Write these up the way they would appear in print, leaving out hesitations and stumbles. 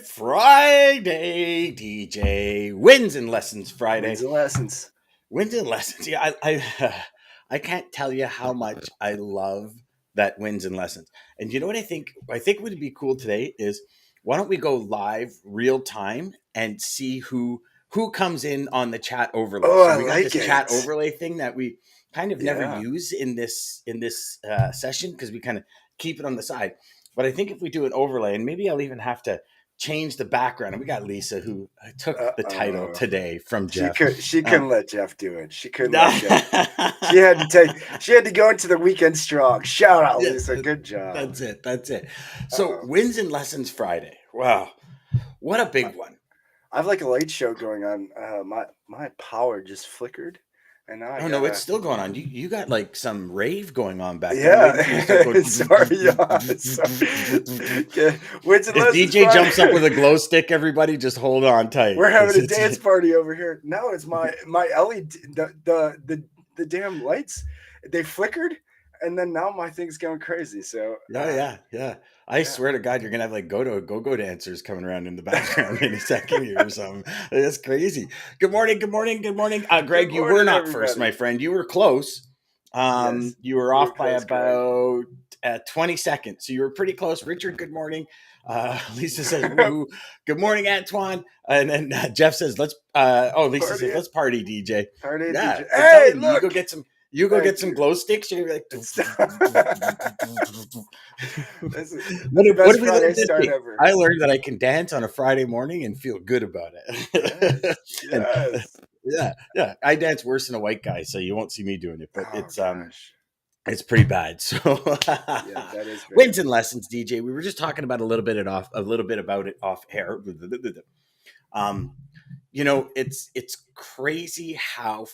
Friday, DJ. Wins and Lessons Wins Friday. and lessons. Wins and Lessons. Yeah, I can't tell you how much I love that Wins and Lessons. And you know what I think? I think would be cool today is why don't we go live real time and see who comes in on the chat overlay. Oh, So I we got like this chat it. overlay thing that we kind of never Yeah. use in this session because we kind of keep it on the side. But I think if we do an overlay, and maybe I'll even have to change the background. And we got Lisa who took the title Uh-oh. today from She Jeff. could. She couldn't let Jeff do it. She couldn't let Jeff. Yeah, She had to take. She had to go into the weekend strong. Shout out, Lisa. Good job. that's it. That's it. So Uh-oh. Wins and Lessons Friday. Wow, what a big one. I have like a light show going on. My power just flickered, and now I Oh no, it's gotta. still going on. You got like some rave going on back there. I'm Yeah. waiting for you to start going. Sorry, yeah. Sorry. Okay. Wins and If lessons. DJ Friday. jumps up with a glow stick, everybody just hold on tight. We're having 'cause a it's dance party over here. No, it's my LED. The damn lights. They flickered, and then now my thing's going crazy. So yeah. I yeah. swear to God, you're gonna have like go dancers coming around in the background in a second here or something. That's crazy. Good morning. Greg, Good you were morning, not first, my everybody. friend. You were close. Yes, You were you were off by close, Greg. about 20 seconds, so you were pretty close. Richard, good morning. Lisa says, "Woohoo!" Good morning, Antoine. And then Jeff says, "Let's." Lisa says, Party, "Let's party, DJ." party, Yeah, DJ. I'm Hey, telling you, you go look. get some. You go get Thank some you. glow sticks. You're gonna be It's like. that's What the what best did we Friday learn this start week? ever. I learned that I can dance on a Friday morning and feel good about it. Yes, and yes. yeah, I dance worse than a white guy, so you won't see me doing it. But Oh gosh. it's pretty bad. So Yeah, that is bad. wins and lessons, DJ. We were just talking about a little bit about it off air. Um, it's crazy how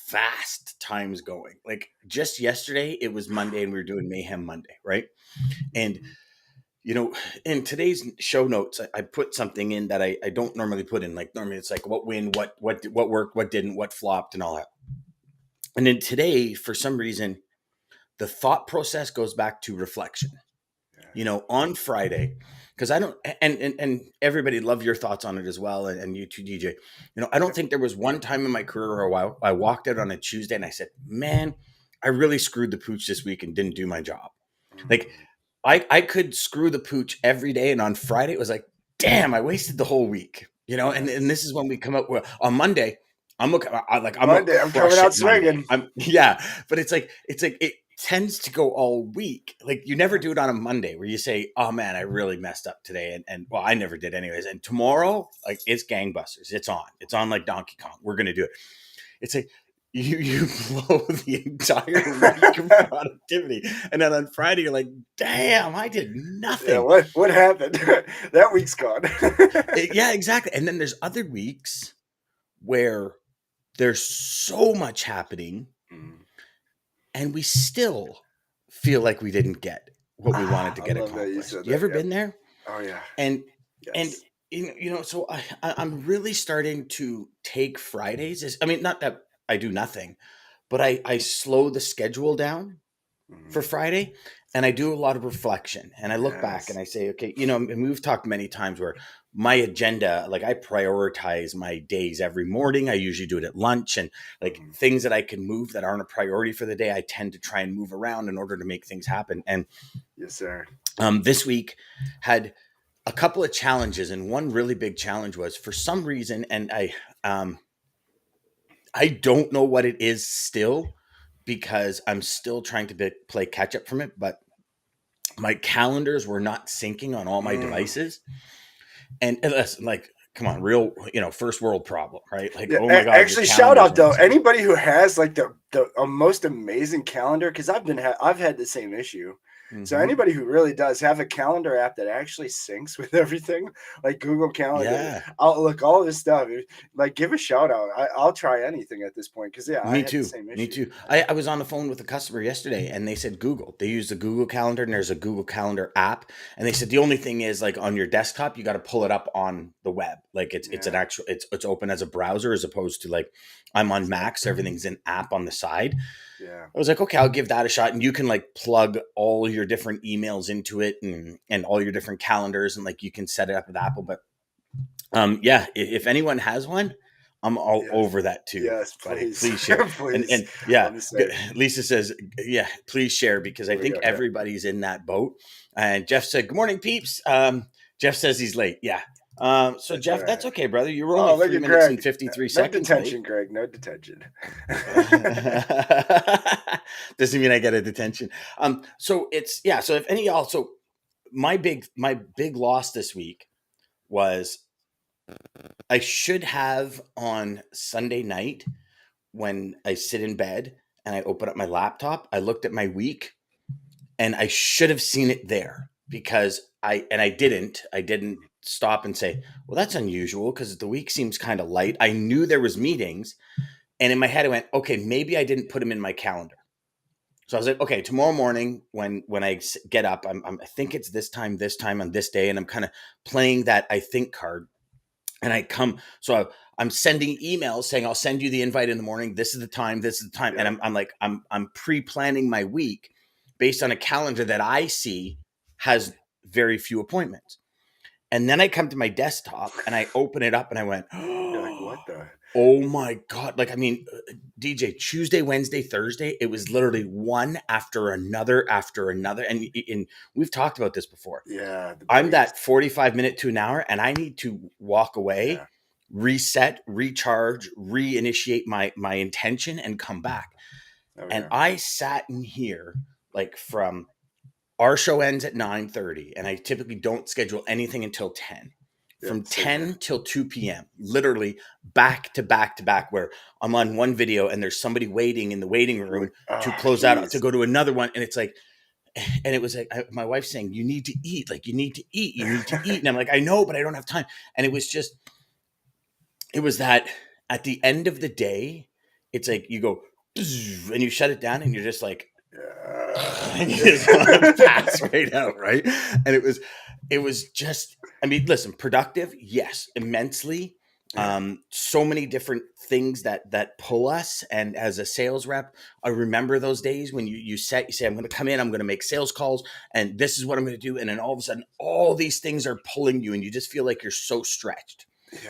fast time's going. Like just yesterday, it was Monday, and we were doing Mayhem Monday, right? And in today's show notes, I put something in that I don't normally put in. Like normally, it's like what win, what worked, what didn't, what flopped, and all that. And then today, for some reason, the thought process goes back to reflection. Yeah. On Friday, because I don't, and everybody love your thoughts on it as well, and you too, DJ. I don't think there was one time in my career where I walked out on a Tuesday and I said, "Man, I really screwed the pooch this week and didn't do my job." Like Mm. I could screw the pooch every day, and on Friday it was like, damn, I wasted the whole week. And Yes. this is when we come up with on Monday. I'm gonna Monday, I'm coming crush it out Monday. swinging. But it's like it tends to go all week. Like you never do it on a Monday where you say, "Oh man, I really messed up today," and well, I never did anyways. And tomorrow, like it's gangbusters. It's on like Donkey Kong. We're gonna do it. It's like you blow the entire week of productivity, and then on Friday you're like, "Damn, I did Yeah, nothing." what happened? That week's gone. Yeah, exactly. And then there's other weeks where there's so much happening, Mm. and we still feel like we didn't get what we wanted to I get love that you accomplished. said You that. ever Yep. been there? Oh yeah. And and Yes. so I'm really starting to take Fridays. I mean, not that I do nothing, but I slow the schedule down for Mm. Friday, and I do a lot of reflection, and I look back and Yes. I say, okay, and we've talked many times where my agenda, like I prioritize my days every morning. I usually do it at lunch, and like Mm. things that I can move that aren't a priority for the day, I tend to try and move around in order to make things happen. And Yes, sir. this week had a couple of challenges, and one really big challenge was for some reason, and I don't know what it is still because I'm still trying to play catch up from it, but my calendars were not syncing on all my Mm. devices. And listen, like, come on, real, first world problem, right? Like, Yeah, oh my God, your actually, shout calendars out aren't though syncing. anybody who has like the most amazing calendar because I've had the same issue. So Hmm. anybody who really does have a calendar app that actually syncs with everything, like Google Calendar, Yeah, Outlook, all this stuff, like give a shout out. I'll try anything at this point because yeah, I me had the too. same Me issue. too. I was on the phone with a customer yesterday and they said Google. They use the Google Calendar and there's a Google Calendar app. And they said the only thing is like on your desktop, you got to pull it up on the web. Like it's an Yeah, actual it's open as a browser as opposed to like I'm on Mac, so everything's an app on the side. yeah. I was like, okay, I'll give that a shot. And you can like plug all your different emails into it and all your different calendars, and like you can set it up with Apple. But yeah, if anyone has one, I'm all Yes. over that too, Yes, buddy. please. Please share. Please. And yeah, Let me say, Lisa says, yeah, please share, because I what we think got here? everybody's in that boat. And Jeff said, "Good morning, peeps." Jeff says he's late. Yeah. So That's all Jeff, that's right. okay, brother. You were only Oh, look 3 at minutes and Greg. 53 No seconds late. detention, Greg. No detention. Doesn't mean I get a detention. So it's, yeah. So if any of y'all, so my big loss this week was I should have on Sunday night, when I sit in bed and I open up my laptop, I looked at my week and I should have seen it there, because I didn't. I didn't stop and say, well, that's unusual because the week seems kind of light. I knew there was meetings, and in my head I went, okay, maybe I didn't put them in my calendar. So I was like, okay, tomorrow morning when I get up, I think it's this time on this day, and I'm kind of playing that I think card. And I come, so I'm sending emails saying I'll send you the invite in the morning. This is the time. This is the time. Yeah. And I'm like, I'm pre-planning my week based on a calendar that I see has very few appointments. And then I come to my desktop and I open it up and I went, You're like, what the? oh my God. Like, I mean, DJ, Tuesday, Wednesday, Thursday, it was literally one after another after another. And we've talked about this before. Yeah. The I'm breaks. that 45 minute to an hour, and I need to walk away, Yeah. reset, recharge, reinitiate my intention, and come back. Oh, And yeah. I sat in here, like, from our show ends at 9:30, and I typically don't schedule anything until 10. From Yep, same here. 10 till 2 p.m., literally back to back to back, where I'm on one video and there's somebody waiting in the waiting room to Oh, close out, to geez. go to another one. And it's like, and it was like my wife saying, you need to eat, like you need to eat, you need to eat. And I'm like, I know, but I don't have time. And it was just, it was that at the end of the day, it's like you go and you shut it down and you're just like, and you just want to pass right out, right? And it was just, I mean, listen, productive, yes, immensely. Yeah. So many different things that pull us. And as a sales rep, I remember those days when you say, I'm going to come in, I'm going to make sales calls, and this is what I'm going to do. And then all of a sudden, all these things are pulling you, and you just feel like you're so stretched,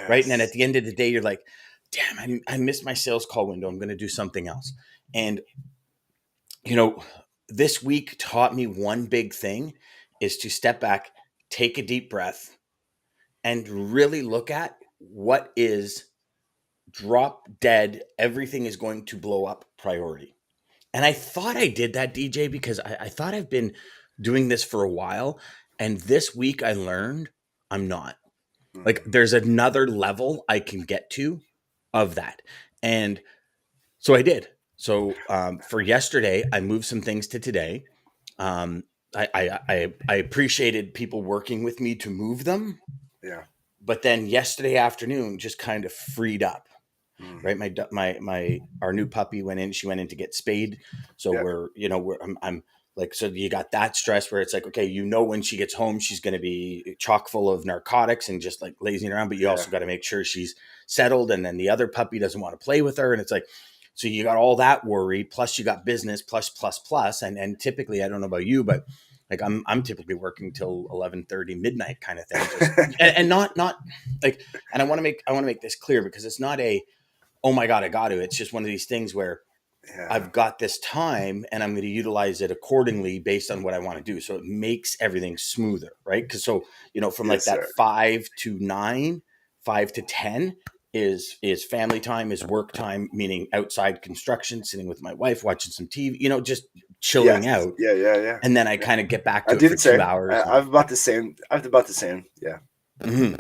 right? And then at Yes. the end of the day, you're like, damn, I missed my sales call window. I'm going to do something else. And you know, this week taught me one big thing, is to step back, take a deep breath, and really look at what is drop dead, everything is going to blow up priority. And I thought I did that, DJ, because I thought I've been doing this for a while. And this week I learned I'm not. Like, Mhm. there's another level I can get to of that. And so I did. So for yesterday, I moved some things to today. Um, I appreciated people working with me to move them, Yeah. but then yesterday afternoon just kind of freed up. Mhm. Right, my our new puppy went in. She went in to get spayed, so Yep. I'm like, so you got that stress where it's like, okay, when she gets home, she's going to be chock full of narcotics and just like lazing around, but you Yeah. also got to make sure she's settled, and then the other puppy doesn't want to play with her, and it's like, so you got all that worry, plus you got business, plus, and typically, I don't know about you, but like I'm typically working till 11:30 midnight kind of thing, just and not like, and I want to make this clear, because it's not a, oh my God, I got to. It's just one of these things where Yeah. I've got this time and I'm going to utilize it accordingly based on what I want to do. So it makes everything smoother, right? Because so, from like Yes, that sir. 5 to 9, 5 to 10 is family time, is work time, meaning outside construction, sitting with my wife, watching some TV, just Yes. chilling out. Yeah. Yeah. Yeah. And then I Yeah. kind of get back I to it do for the two same. hours. I've about the same. I've about the same. Yeah.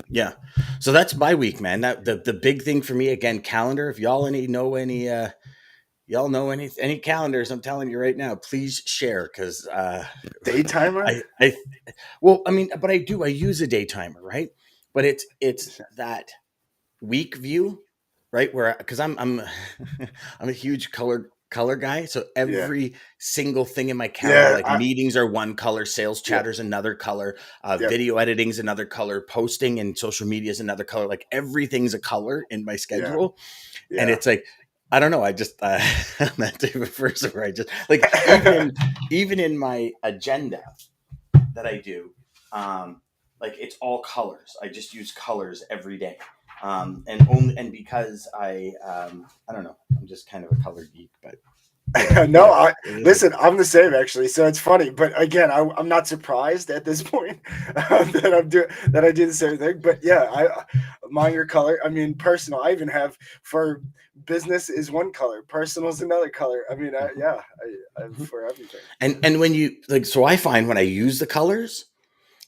Yeah. So that's my week, man. That the big thing for me, again, calendar. If y'all know any calendars, I'm telling you right now, please share, because Day timer. I well, I mean, but I use a day timer, right? But it's that week view, right? Where, because I'm I'm a huge color guy, so Yeah. every single thing in my calendar, Yeah. like meetings are one color, sales Yep. chatter's another color, Yep. video editing's another color, posting and social media is another color, like everything's a color in my Yeah. schedule. And Yeah. it's like, I don't know. I just I'm that type of person where I just like even in my agenda that I do, like it's all colors. I just use colors every day, and because I don't know, I'm just kind of a color geek, but No, whatever. I listen. I'm the same actually, so it's funny. But again, I'm not surprised at this point that I do the same thing. But yeah, I mine your color. I mean, personal. I even have for business is one color, personal is another color. I mean, Mhm, yeah, I mhm. for everything. And when you like, so I find when I use the colors,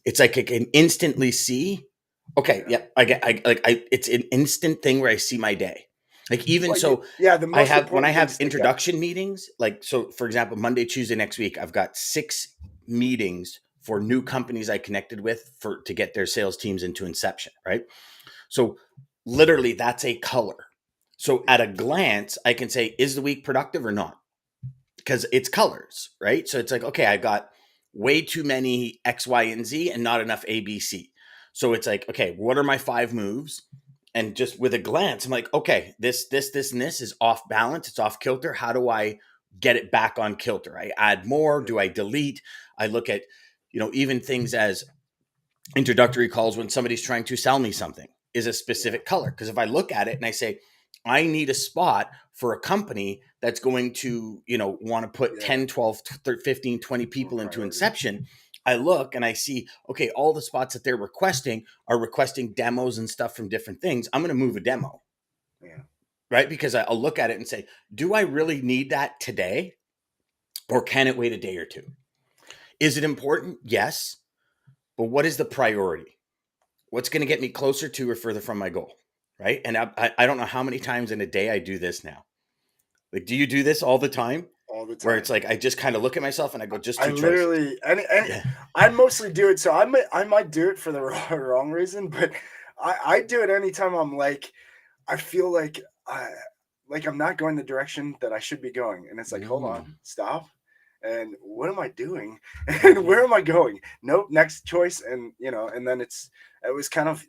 it's like I can instantly see. Okay, Yeah. yeah, I get. I like. I It's an instant thing where I see my day. Like even Well, so, yeah, the I most have when I important things have stick out. introduction meetings. Like so, for example, Monday, Tuesday next week, I've got 6 meetings for new companies I connected with for to get their sales teams into inception. Right. So literally, that's a color. So Yeah, at a glance, I can say, is the week productive or not? Because it's colors, right? So it's like, okay, I got way too many X, Y, and Z and not enough A, B, C. So it's like, okay, what are my 5 moves? And just with a glance, I'm like, okay, this, and this is off balance. It's off kilter. How do I get it back on kilter? I add more. yeah, Do I delete? I look at, even things as introductory calls when somebody's trying to sell me something is a yeah, specific color. Because if I look at it and I say, I need a spot for a company that's going to, want to put yeah. 10, 12, 15, 20 More people into priority. inception, I look and I see, okay, all the spots that they're requesting are requesting demos and stuff from different things. I'm going to move a demo, Yeah, right? Because I'll look at it and say, do I really need that today? Or can it wait a day or two? Is it important? Yes. But what is the priority? What's going to get me closer to or further from my goal, right? And I don't know how many times in a day I do this now. Like, do you do this all the time? all the Where it's time. like I just kind of look at myself and I go, just I two choices. literally and Yeah. I mostly do it. So I might do it for the wrong reason, but I do it anytime I'm like I feel like I'm not going the direction that I should be going, and it's like hold on, Mm. stop, and what am I doing, and Hmm. where am I going? Nope, next choice, and and then it was kind of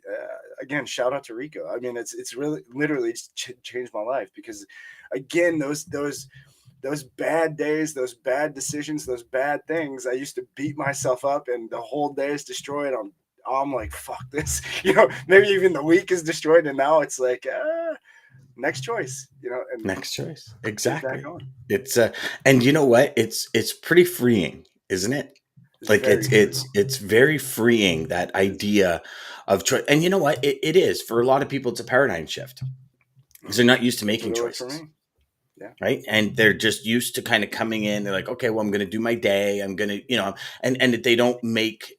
again shout out to Rico. I mean it's really literally changed my life because again those bad days, those bad decisions, those bad things, I used to beat myself up and the whole day is destroyed. I'm like, fuck this. Maybe even the week is destroyed. And now it's like, next choice, and Next choice. get back Exactly. on. It's and you know what? It's pretty freeing, isn't it? It's Like very free. it's very freeing, that It is. idea of choice. And you know what? It is for a lot of people. It's a paradigm shift because they're not used to making Literally for choices, me. Yeah. right? And they're just used to kind of coming in. They're like, okay, well, I'm going to do my day. I'm going to, and they don't make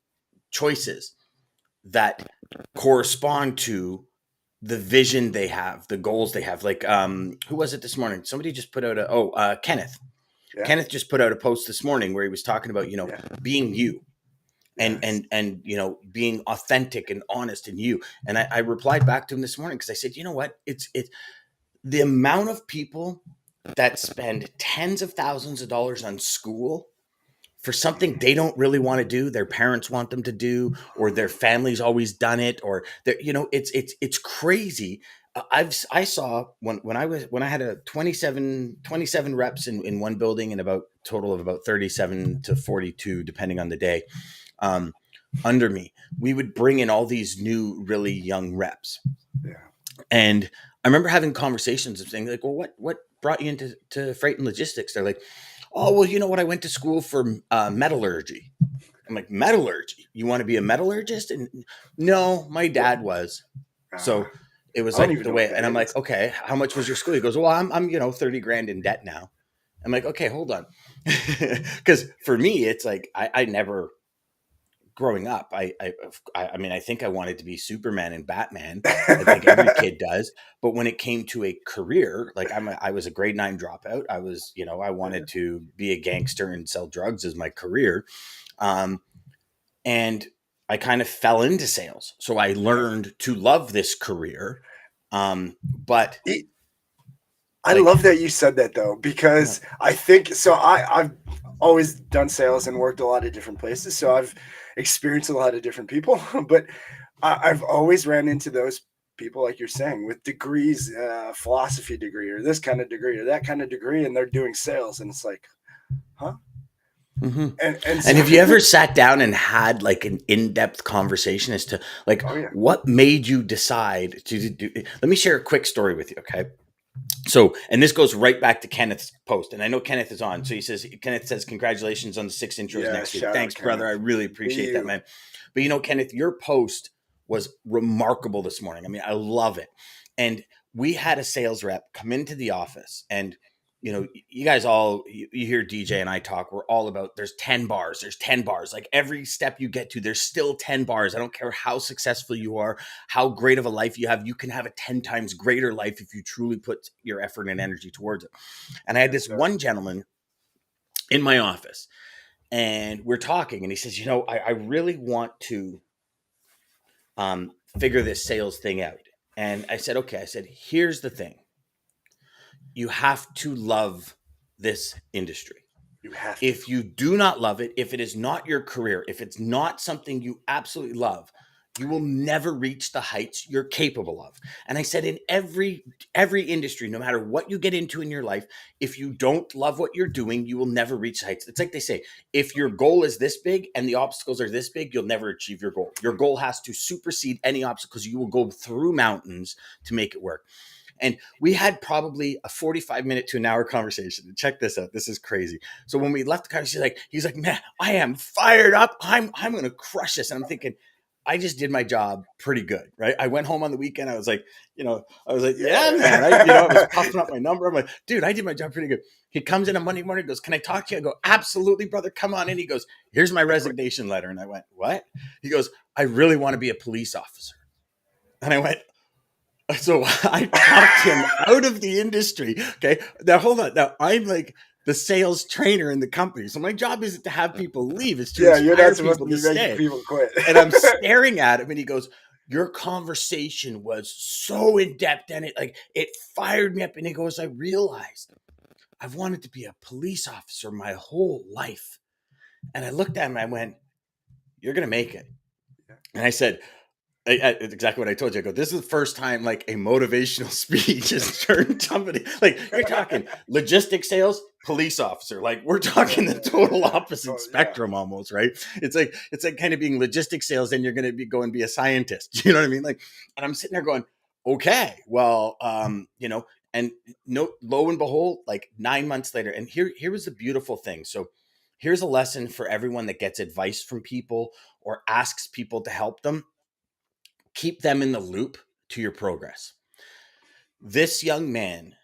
choices that correspond to the vision they have, the goals they have. Like, who was it this morning? Somebody just put out Kenneth. Yeah. Kenneth just put out a post this morning where he was talking about, Yeah. being you and Yes. being authentic and honest in you. And I replied back to him this morning because I said, you know what? It's the amount of people that spend tens of thousands of dollars on school for something they don't really want to do, their parents want them to do, or their family's always done it, or it's crazy. I saw when I had a 27 reps in one building and about total of about 37 to 42 depending on the day, um, under me, we would bring in all these new really young reps. Yeah. And I remember having conversations of saying like, well, what brought you into freight and logistics? They're like, oh, well, you know what? I went to school for metallurgy. I'm like, metallurgy? You want to be a metallurgist? And no, my What? dad was. Uh, So it was I don't like even the know what way, and that I'm like, is. okay, how much was your school? He goes, well, I'm 30 grand in debt now. I'm like, okay, hold on. Because for me, it's like, I never, growing up, I mean, I think I wanted to be Superman and Batman. I think every kid does. But when it came to a career, like I was a grade 9 dropout. I was, I wanted to be a gangster and sell drugs as my career. Um, and I kind of fell into sales. So I Yeah. learned to love this career. But It, I like, love that you said that though, yeah, because I think so. I've always done sales and worked a lot of different places, so I've experienced a lot of different people. But I've always ran into those. people like you're saying with degrees, philosophy degree or this kind of degree or that kind of degree, and they're doing sales, and it's like, huh? Hmm. And And so, have you ever sat down and had like an in-depth conversation as to like oh yeah, what made you decide to do? Let me share a quick story with you, okay? So, and this goes right back to Kenneth's post, and I know Kenneth is on. So he says, Kenneth says, congratulations on the 6 intros yeah. next week. Shout out Thanks, brother. I Kenneth. really Be appreciate that, you. man. But Kenneth, your post was remarkable this morning. I mean, I love it. And we had a sales rep come into the office, and you guys all you hear DJ and I talk. We're all about there's 10 bars. There's 10 bars. Like every step you get to, there's still 10 bars. I don't care how successful you are, how great of a life you have. You can have a 10 times greater life if you truly put your effort and energy towards it. And I had Yes, this sir. one gentleman in my office, and we're talking, and he says, I really want to figure this sales thing out. And I said, okay. I said, here's the thing: you have to love this industry. You have to. If you do not love it, if it is not your career, if it's not something you absolutely love, you will never reach the heights you're capable of. And I said, in every industry, no matter what you get into in your life, if you don't love what you're doing, you will never reach the heights. It's like they say, if your goal is this big and the obstacles are this big, you'll never achieve your goal. Your goal has to supersede any obstacles. You will go through mountains to make it work. And we had probably a 45-minute to an hour conversation. Check this out. This is crazy. So when we left the car, he's like, man, I am fired up. I'm going to crush this. And I'm thinking, I just did my job pretty good, right? I went home on the weekend. I was like, yeah, man. I was Yeah. puffing up my number. I'm like, dude, I did my job pretty good. He comes in on Monday morning, goes, can I talk to you? I go, absolutely, brother. Come on in. He goes, here's my resignation letter. And I went, what? He goes, I really want to be a police officer. And I went, so I talked him out of the industry. Okay. Now hold on. Now I'm like the sales trainer in the company. So my job isn't to have people leave, it's to Yeah, you're inspire not supposed to people to be making stay. people quit. And I'm staring at him and he goes, your conversation was so in depth and it fired me up. And he goes, I realized I've wanted to be a police officer my whole life. And I looked at him and I went, you're going to make it. And I said, it's exactly what I told you. I go, this is the first time like a motivational speech has turned somebody like you're talking logistics sales, police officer. Like we're talking the total opposite Oh, yeah. spectrum almost, right? It's like kind of being logistics sales, then you're gonna be go and be a scientist. You know what I mean? Like, and I'm sitting there going, okay, well, and no, lo and behold, like 9 months later, and here was the beautiful thing. So here's a lesson for everyone that gets advice from people or asks people to help them. Keep them in the loop to your progress. This young man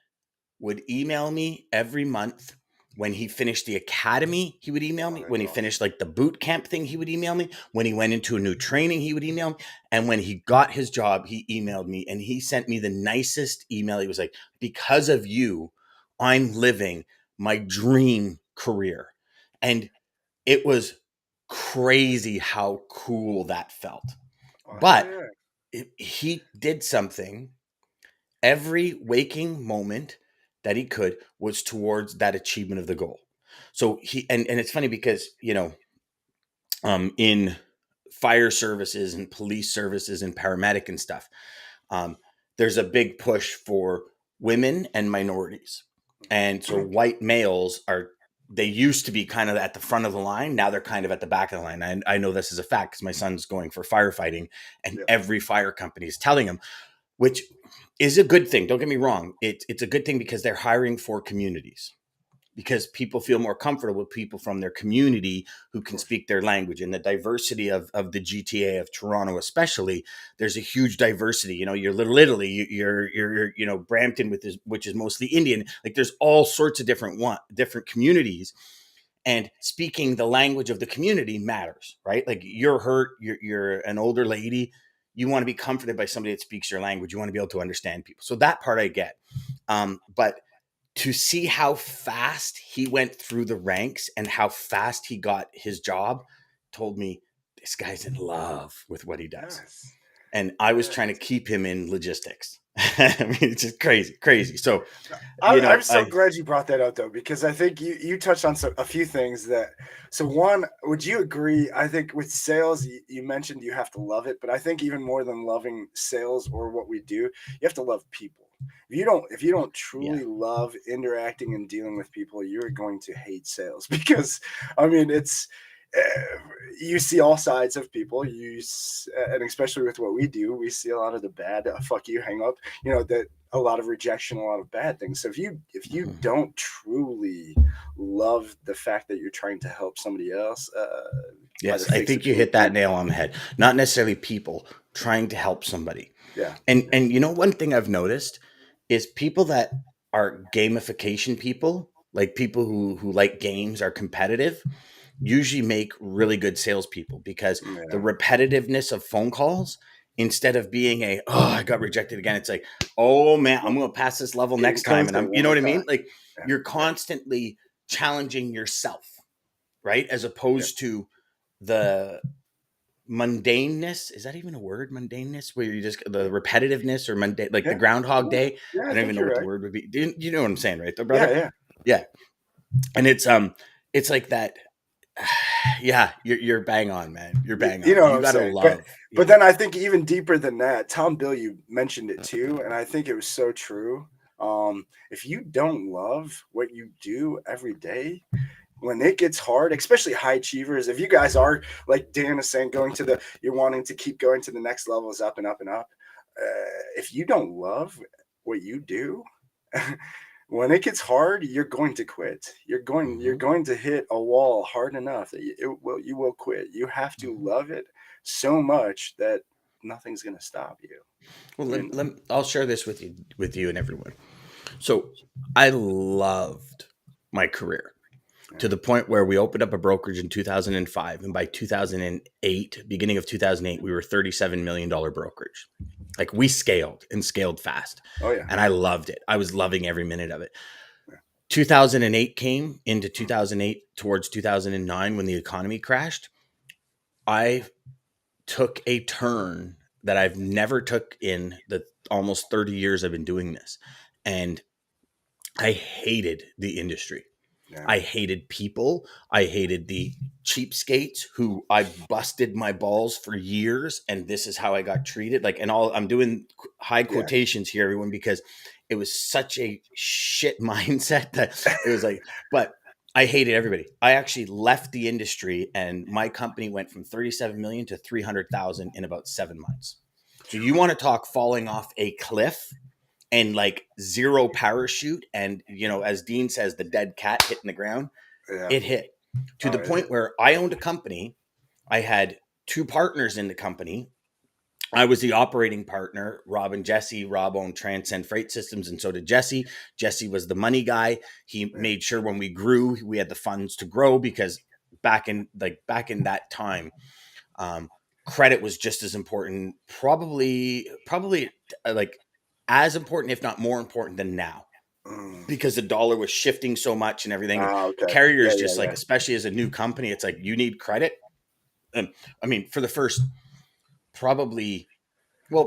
would email me every month. When he finished the academy, he would email Oh, me. that's When he awesome. finished like the boot camp thing, he would email me. When he went into a new training, he would email me. And when he got his job, he emailed me and he sent me the nicest email. He was like, because of you, I'm living my dream career. And it was crazy how cool that felt. Oh, hell But yeah. he did something. Every waking moment that he could was towards that achievement of the goal. So and it's funny because in fire services and police services and paramedic and stuff, um, there's a big push for women and minorities. And so white males they used to be kind of at the front of the line. Now they're kind of at the back of the line. I know this is a fact because my son's going for firefighting and Yeah. every fire company is telling him, which is a good thing. Don't get me wrong. It's a good thing because they're hiring for communities, because people feel more comfortable with people from their community who Of can course. speak their language. And the diversity of the GTA of Toronto, especially, there's a huge diversity. You're literally you're Brampton which is mostly Indian. Like there's all sorts of different communities, and speaking the language of the community matters, right? Like you're hurt, you're an older lady, you want to be comforted by somebody that speaks your language, you want to be able to understand people. So that part I get. But to see how fast he went through the ranks and how fast he got his job told me this guy's in love with what he does. Yes. And I was trying to Yes. keep him in logistics. I mean, it's just crazy, crazy. So, I'm so I glad you brought that up though, because I think you touched on a few things that. So one, would you agree? I think with sales, you mentioned you have to love it, but I think even more than loving sales or what we do, you have to love people. If you don't yeah, truly love interacting and dealing with people, you're going to hate sales because I mean it's you see all sides of people. And especially with what we do, we see a lot of the bad. Fuck you, hang up. That a lot of rejection, a lot of bad things. So if you mhm. don't truly love the fact that you're trying to help somebody else, either Yes, I fix a think you pain hit that point, nail on the head. Not necessarily people trying to help somebody. yeah, And one thing I've noticed is people that are gamification people, like people who like games, are competitive, usually make really good salespeople because the yeah, repetitiveness of phone calls, instead of being I got rejected again, it's like, oh man, I'm gonna pass this level getting next time. And closer I'm, one what more I mean? time. Like, Yeah, you're constantly challenging yourself, right? As yeah, opposed to the mundaneness. Is that even a word? Mundaneness, where you just the repetitiveness, or mundane, like the yeah, Groundhog yeah, Day. yeah. I I don't even think know you're what the right. word would be. You know what I'm saying, right, though, Yeah, brother? yeah, Yeah. And it's like that. Yeah, you're bang on, man. You're bang you on. know what You I'm gotta saying. But love. but Yeah. then I think even deeper than that, Tom Bill mentioned it too, and I think it was so true. If you don't love what you do every day, when it gets hard, especially high achievers, if you guys are like Dan is saying, you're wanting to keep going to the next levels, up and up and up. If you don't love what you do, when it gets hard, you're going to quit. You're Hmm. going to hit a wall hard enough that you will quit. You have to Hmm. love it so much that nothing's going to stop you. Well, I mean, I'll share this with you and everyone. So, I loved my career to yeah, the point where we opened up a brokerage in 2005, and by 2008, beginning of 2008, we were $37 million brokerage. Like, we scaled and scaled fast, oh yeah, and I loved it. I was loving every minute of it. yeah, 2008 came into mm, 2008 towards 2009 when the economy crashed. I took a turn that I've never took in the almost 30 years I've been doing this, and I hated the industry. yeah, I hated people. I hated the cheapskates who I busted my balls for years, and this is how I got treated. Like, and all I'm doing high yeah, quotations here, everyone, because it was such a shit mindset that it was like, but I hated everybody. I actually left the industry, and my company went from 37 million to 300,000 in about 7 months. So you want to talk falling off a cliff and like zero parachute, and as Dean says, the dead cat hitting the ground. yeah. It hit to Oh, the it point is. where I owned a company. I had two partners in the company. I was the operating partner. Rob and Jesse. Rob owned Transcend Freight Systems, and so did Jesse. Jesse was the money guy. He Yeah. made sure when we grew, we had the funds to grow, because back in that time, um, credit was just as important, probably like as important, if not more important than now, Mm. because the dollar was shifting so much and everything. And Ah, okay. Yeah, carriers, yeah, just like, yeah, especially as a new company, it's like you need credit. And I mean, for the first probably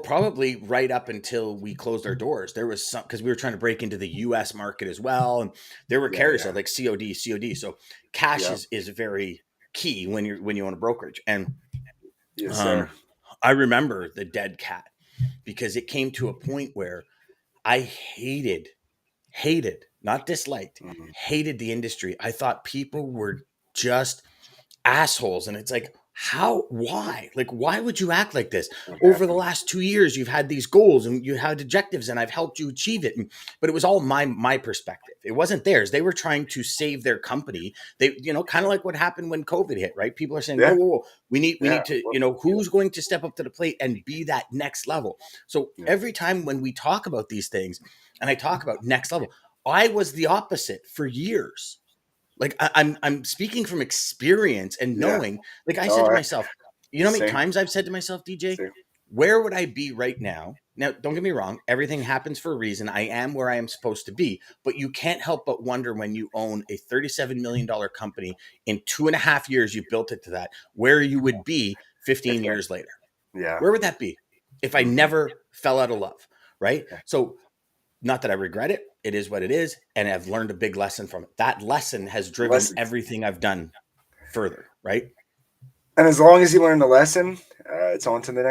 probably right up until we closed our doors, there was some, because we were trying to break into the US market as well. And there were yeah, carriers yeah. that like COD. So cash Yeah. is very key when you own a brokerage. And Yes, sir. um I remember the dead cat, because it came to a point where I hated, not disliked, Mm. hated the industry. I thought people were just assholes. And it's like, why would you act like this? Over the Exactly. last 2 years, you've had these goals and you had objectives, and I've helped you achieve it. But it was all my perspective. It wasn't theirs. They were trying to save their company. They, kind of like what happened when COVID hit, right? People are saying, whoa, Yeah, whoa, whoa, we yeah. need to, Well, who's going to step up to the plate and be that next level. So yeah, every time when we talk about these things, and I talk about next level, I was the opposite for years. Like, I'm speaking from experience and yeah. knowing. Like, I said Oh, to myself, how many same, times I've said to myself, DJ, same. where would I be right now? Now, don't get me wrong, everything happens for a reason. I am where I am supposed to be, but you can't help but wonder, when you own a $37 million company, in 2.5 years, you built it to that, where you would be If 15 that, years later. yeah. Where would that be if I Hmm. never fell out of love? right? Yeah. So not that I regret it. It is what it is. And I've learned a big lesson from it. That lesson has driven Lessons. everything I've done further, right? And as long as you learn the lesson, it's on to the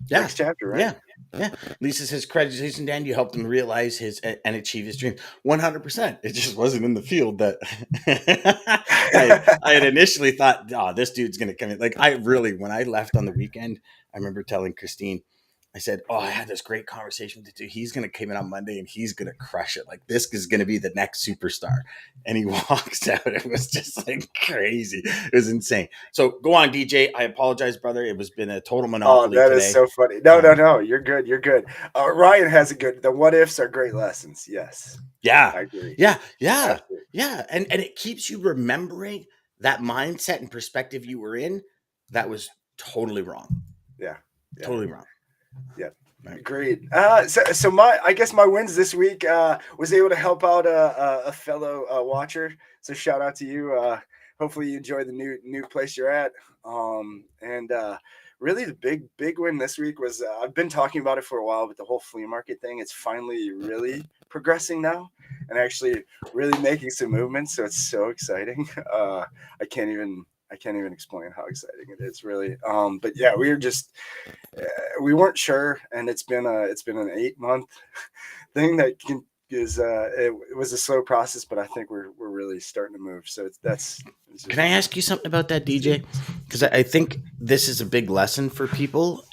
Yeah. next chapter, right? Yeah. Yeah. Lisa says, congratulations, Dan. You helped him realize his and achieve his dream. 100%. It just wasn't in the field that I had initially thought, oh, this dude's going to come in. Like, I really, when I left on the weekend, I remember telling Christine, I said, oh, I had this great conversation with the dude. He's going to come in on Monday and he's going to crush it. Like, this is going to be the next superstar. And he walks out. It was just like crazy. It was insane. So go on, DJ. I apologize, brother. It was been a total Oh, monopoly that is today. so funny. No, no, Um, no. You're good. You're good. Ryan has a good. The what ifs are great lessons. Yes, Yeah. I agree. Yeah. Yeah. Absolutely. Yeah. And it keeps you remembering that mindset and perspective you were in that was totally wrong. Yeah. Yeah. Totally wrong. Yeah. Right. Great. So my, I guess my wins this week was able to help out a fellow watcher. So shout out to you. Hopefully you enjoy the new place you're at. And really the big win this week was I've been talking about it for a while, but the whole flea market thing, it's finally really progressing now and actually really making some movements. So it's so exciting. I can't even explain how exciting it is, really. But yeah, we were just we weren't sure, and it's been an 8 month thing that it was a slow process, but I think we're really starting to move. So it's Can just I ask you something about that, DJ? Because I think this is a big lesson for people.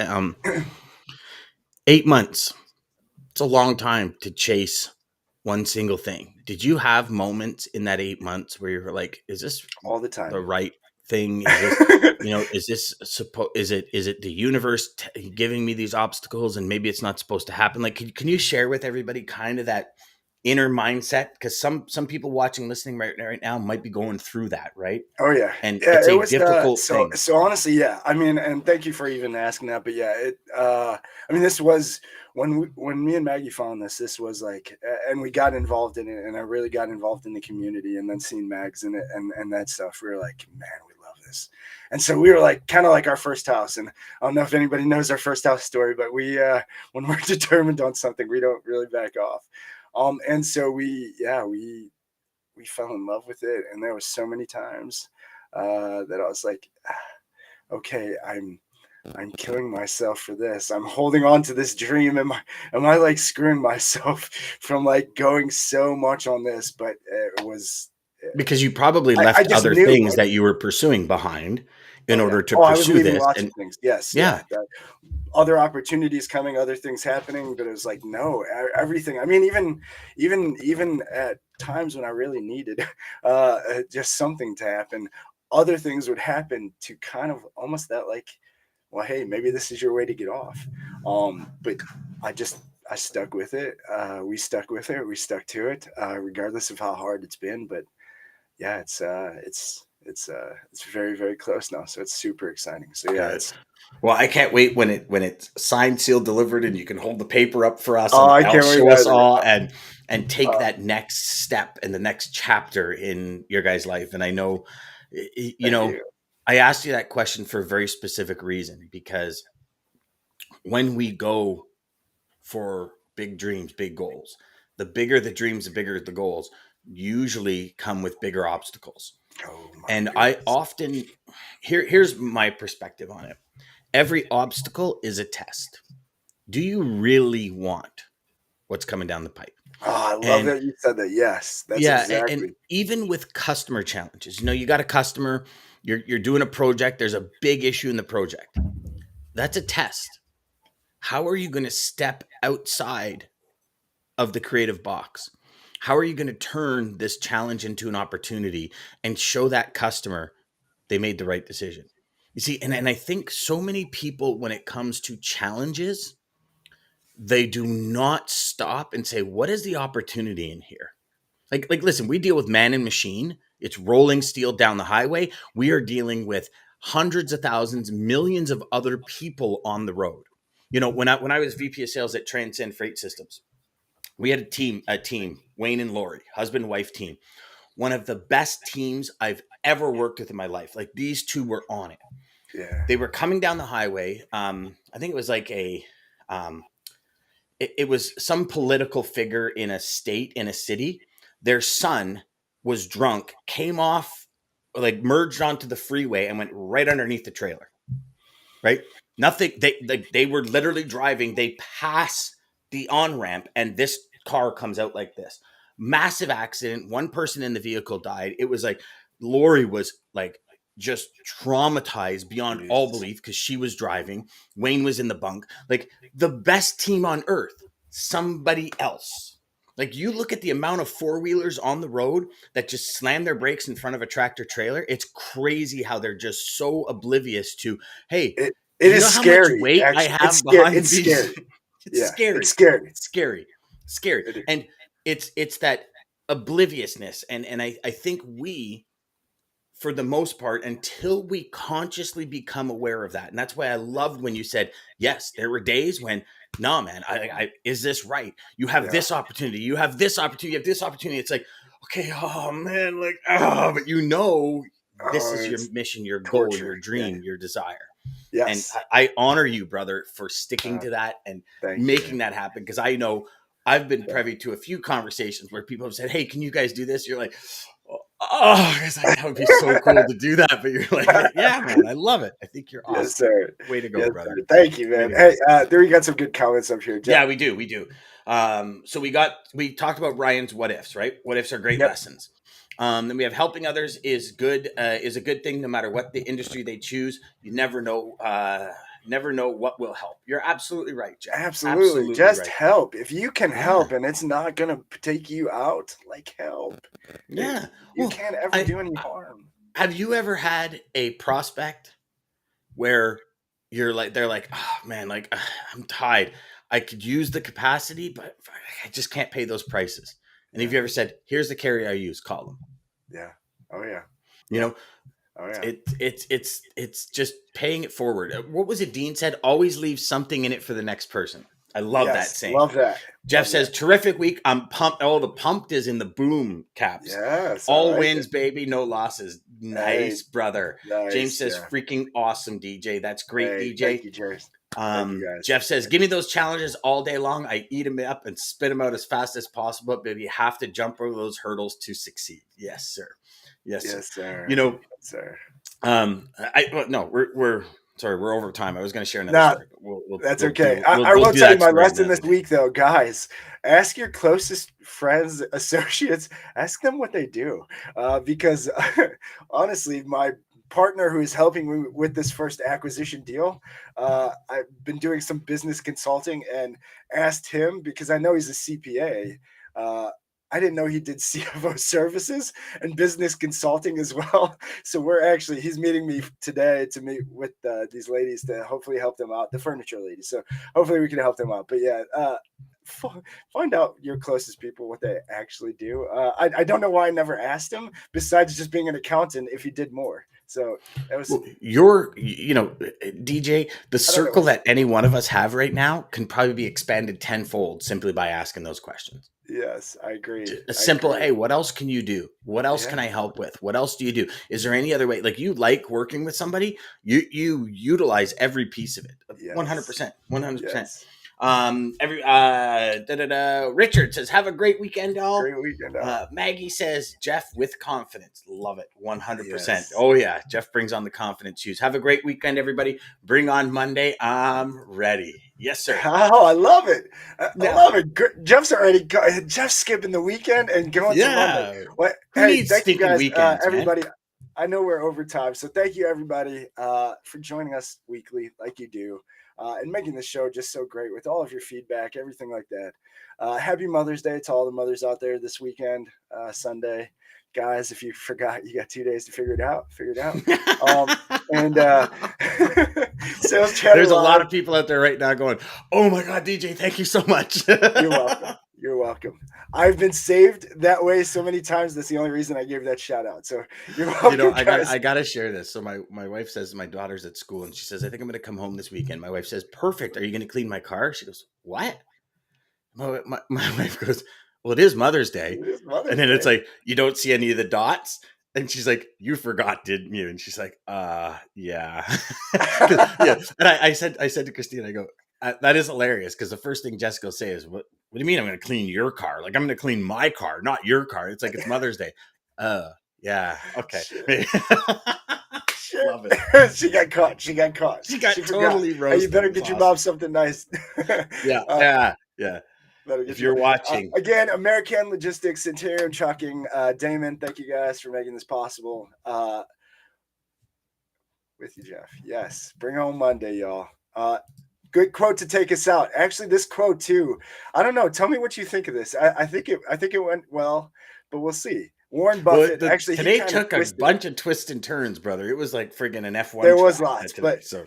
8 months. It's a long time to chase one single thing. Did you have moments in that 8 months where you're like, is this all the the time. right thing? Is this, is this is it the universe giving me these obstacles and maybe it's not supposed to happen? Like, can you share with everybody kind of that inner mindset? Because some people watching, listening right now might be going through that, right? Oh yeah, And yeah. it's It a was difficult so thing. so honestly, yeah. I mean, and thank you for even asking that. But yeah, I mean, this was when me and Maggie found this. This was like, and we got involved in it, and I really got involved in the community, and then seeing Mags in it and that stuff. We were like, man, we love this. And so we were like, kind of like our first house. And I don't know if anybody knows our first house story, but we when we're determined on something, we don't really back off. And so we fell in love with it, and there was so many times that I was like, okay, I'm killing myself for this. I'm holding on to this dream. Am I like screwing myself from like going so much on this? But it was Because you probably I left just other knew things like, that you were pursuing behind in oh yeah, order to oh I was pursue leaving this. lots of And things. Yes, yeah, yeah. Other opportunities coming, other things happening, but it was like no, everything. I mean, even at times when I really needed just something to happen, other things would happen to kind of almost that like, well, hey, maybe this is your way to get off. But I just I stuck with it. We stuck with it. We stuck to it, regardless of how hard it's been. But yeah, it's very very close now, so it's super exciting. So yeah, good. it's Well, I can't wait when it's signed, sealed, delivered, and you can hold the paper up for us oh, and I I'll can't wait show us either. all and take Uh, that next step and the next chapter in your guys' life. And I know, Thank you. I asked you that question for a very specific reason because when we go for big dreams, big goals, the bigger the dreams, the bigger the goals usually come with bigger obstacles. Oh my And I goodness. often here's my perspective on it. Every obstacle is a test. Do you really want what's coming down the pipe? Oh, I love And that you said that. Yes, that's yeah, and exactly. even with customer challenges, you got a customer, you're doing a project, there's a big issue in the project. That's a test. How are you going to step outside of the creative box? How are you going to turn this challenge into an opportunity and show that customer they made the right decision? You see, and I think so many people, when it comes to challenges, they do not stop and say, what is the opportunity in here? Like, listen, we deal with man and machine. It's rolling steel down the highway. We are dealing with hundreds of thousands, millions of other people on the road. When I was VP of sales at Transcend Freight Systems, we had a team, Wayne and Lori, husband wife team, one of the best teams I've ever worked with in my life. Like, these two were on it. Yeah. They were coming down the highway. I think it was like um, it was some political figure in a state, in a city. Their son was drunk, came off, like merged onto the freeway and went right underneath the trailer. Right? Nothing. They were literally driving. They pass the on ramp, and this car comes out like this. Massive accident. One person in the vehicle died. It was like Lori was like just traumatized beyond all Jesus. belief because she was driving. Wayne was in the bunk. Like the best team on earth. Somebody else. Like you look at the amount of four wheelers on the road that just slam their brakes in front of a tractor trailer. It's crazy how they're just so oblivious to, hey, It do you is know how much scary. weight I Actually, have behind It's these? scary. It's Yeah, it's scary. scary. It's scary. Scary. It is. And it's that obliviousness. And I think we, for the most part, until we consciously become aware of that. And that's why I loved when you said, yes, there were days when, no, man, is this right? You have Yeah. this opportunity. You have this opportunity. You have this opportunity. It's like, okay, oh man, like, but this Oh, is your it's mission, your goal, torture. your Yeah. dream, your desire. And Yes. I honor you, brother, for sticking to that and Thank you, making man. that happen. Because I know I've been Yeah. privy to a few conversations where people have said, hey, can you guys do this? You're like, oh, it's like, that would be so cool to do that. But you're like, yeah, man, I love it. I think you're Yes, awesome. sir. Way to go, Yes, brother. sir. Thank you, Way man. to Hey, go. there we got some good comments up here, Jeff. Yeah, we do. We do. So we talked about Ryan's what ifs, right? What ifs are great Yep. lessons. Then we have helping others is a good thing no matter what the industry they choose. You never know what will help. You're absolutely right, Jeff. Absolutely. Absolutely Just right. help. If you can Yeah. help and it's not going to take you out, like help. Yeah. You Well, can't ever do any harm. have you ever had a prospect where they're like, oh man, like I'm tired. I could use the capacity, but I just can't pay those prices. And have Yeah. you ever said, here's the carrier I use, call them. Yeah. Oh, yeah. You Yeah. know, Oh, yeah. it's just paying it forward. What was it Dean said? Always leave something in it for the next person. I love that Yes. saying. Love that. Jeff Love says, that. terrific week. I'm pumped. Oh, the pumped is in the boom caps. Yes. I All like wins, it. baby. No losses. Hey, Nice, brother. James nice. says, Yeah. freaking awesome, DJ. That's great, Hey, thank DJ. you, Jerry. Thank you, guys. Jeff says, give me those challenges all day long. I eat them up and spit them out as fast as possible. But you have to jump over those hurdles to succeed. Yes, sir. Yes, sir. Yes, sir. You know, Yes, sir. no, we're sorry, we're over time. I was going to share another Nah, story, but that's we'll okay. do I we'll will do tell you that my story lesson another this day. week, though, guys. Ask your closest friends, associates, ask them what they do. Because honestly, my partner who is helping me with this first acquisition deal, I've been doing some business consulting and asked him because I know he's a CPA. I didn't know he did CFO services and business consulting as well. So he's meeting me today to meet with these ladies to hopefully help them out, the furniture ladies. So hopefully we can help them out. But yeah, find out your closest people what they actually do. I don't know why I never asked him besides just being an accountant if he did more. So that was, Well, DJ, the I don't know circle what to that any one of us have right now can probably be expanded tenfold simply by asking those questions. Yes, I agree. A I simple, agree. hey, what else can you do? What else Yeah. can I help with? What else do you do? Is there any other way? Like you like working with somebody, you utilize every piece of it. Yes. 100%. 100%. Yes. Richard says, have a great weekend, all. Great weekend out. Maggie says, Jeff with confidence. Love it. 100%. Yes. Oh, yeah. Jeff brings on the confidence shoes. Have a great weekend, everybody. Bring on Monday. I'm ready. Yes, sir. Oh, I love it. I Now, love it. Jeff's skipping the weekend and going to Monday. yeah. What? Who Hey, needs thank you stinking guys, weekends, man? everybody. I know we're over time, so thank you everybody for joining us weekly, like you do, and making the show just so great with all of your feedback, everything like that. Happy Mother's Day to all the mothers out there this weekend, Sunday, guys. If you forgot, you got 2 days to figure it out. Figure it out. And Sales Chatter There's a lot Live. of people out there right now going, oh my God, DJ, thank you so much. You're welcome. You're welcome. I've been saved that way so many times. That's the only reason I gave that shout out. So you're welcome, guys. I gotta share this. So my wife says my daughter's at school and she says, I think I'm gonna come home this weekend. My wife says, perfect. Are you gonna clean my car? She goes, what? My wife goes, well, it is Mother's Day. It is And Mother's then it's Day. like, you don't see any of the dots. And she's like, you forgot, didn't you? And she's like, yeah. Yeah. And I said to Christine, I go, That is hilarious because the first thing Jessica will say is, "What do you mean I'm going to clean your car? Like I'm going to clean my car, not your car." It's like it's Mother's Day. Yeah, okay. Shit. Love it. She got caught. She forgot. Totally Hey, you roasted. better It's get your awesome. mom something nice. Yeah, Uh, yeah. better get If your you're watching, again, American Logistics, Centurion Trucking, Daman. Thank you guys for making this possible. With you, Jeff. Yes, bring home Monday, y'all. Good quote to take us out. Actually, this quote too. I don't know. Tell me what you think of this. I think it went well, but we'll see. Warren Buffett. Actually, he today kind of took a twisted it. bunch of twists and turns, brother. It was like friggin' an F1 There was track lots, today. but So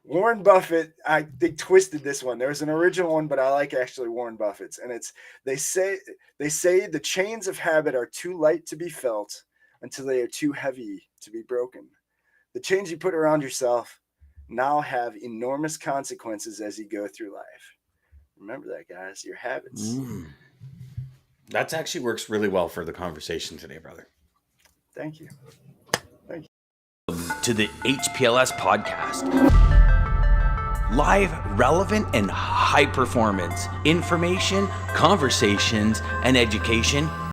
Warren Buffett, I think twisted this one. There's an original one, but I like actually Warren Buffett's, and it's they say the chains of habit are too light to be felt until they are too heavy to be broken. The chains you put around yourself now have enormous consequences as you go through life. Remember that, guys. Your habits. that actually works really well for the conversation today, brother. Thank you. To the HPLS podcast. Live, relevant, and high performance information, conversations, and education